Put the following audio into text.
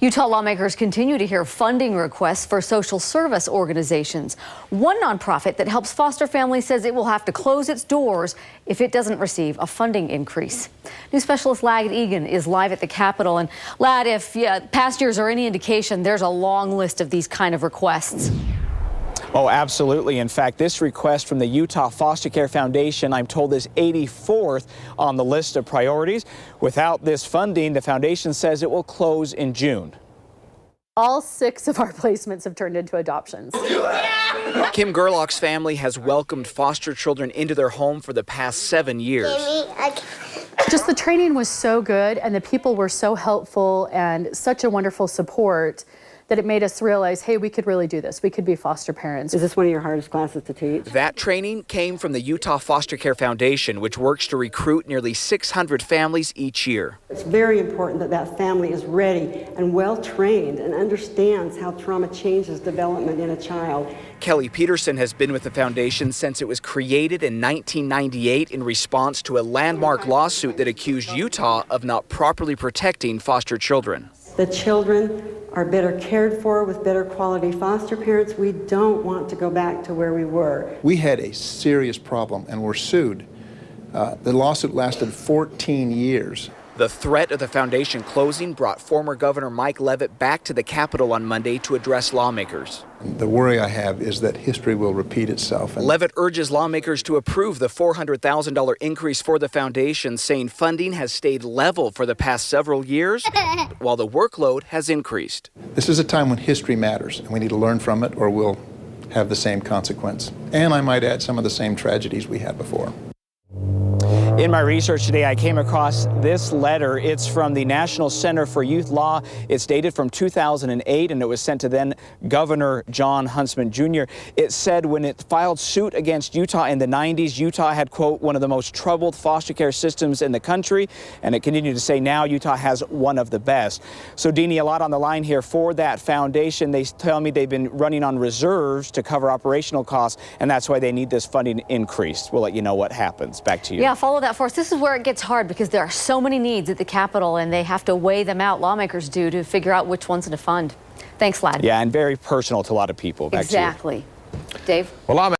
Utah lawmakers continue to hear funding requests for social service organizations. One nonprofit that helps foster families says it will have to close its doors if it doesn't receive a funding increase. News specialist Lad Egan is live at the Capitol. And Lad, if past years are any indication, there's a long list of these kind of requests. Oh, absolutely. In fact, this request from the Utah Foster Care Foundation, I'm told, is 84th on the list of priorities. Without this funding, the foundation says it will close in June. All 6 of our placements have turned into adoptions. Kim Gerlach's family has welcomed foster children into their home for the past 7 years. Just the training was so good and the people were so helpful and such a wonderful support that it made us realize, hey, we could really do this. We could be foster parents. Is this one of your hardest classes to teach? That training came from the Utah Foster Care Foundation, which works to recruit nearly 600 families each year. It's very important that that family is ready and well-trained and understands how trauma changes development in a child. Kelly Peterson has been with the foundation since it was created in 1998 in response to a landmark lawsuit that accused Utah of not properly protecting foster children. The children are better cared for with better quality foster parents. We don't want to go back to where we were. We had a serious problem and were sued. The lawsuit lasted 14 years. The threat of the foundation closing brought former Governor Mike Leavitt back to the Capitol on Monday to address lawmakers. The worry I have is that history will repeat itself. Leavitt urges lawmakers to approve the $400,000 increase for the foundation, saying funding has stayed level for the past several years, while the workload has increased. This is a time when history matters, and we need to learn from it or we'll have the same consequence. And I might add some of the same tragedies we had before. In my research today, I came across this letter. It's from the National Center for Youth Law. It's dated from 2008, and it was sent to then Governor John Huntsman Jr. It said when it filed suit against Utah in the 90s, Utah had, quote, one of the most troubled foster care systems in the country. And it continued to say now Utah has one of the best. So, Deanie, a lot on the line here for that foundation. They tell me they've been running on reserves to cover operational costs, and that's why they need this funding increased. We'll let you know what happens. Back to you. Yeah, follow that for us. This is where it gets hard because there are so many needs at the Capitol and they have to weigh them out, lawmakers do, to figure out which ones to fund. Thanks, Lad. Yeah, and very personal to a lot of people. Back exactly. To you. Dave? Well,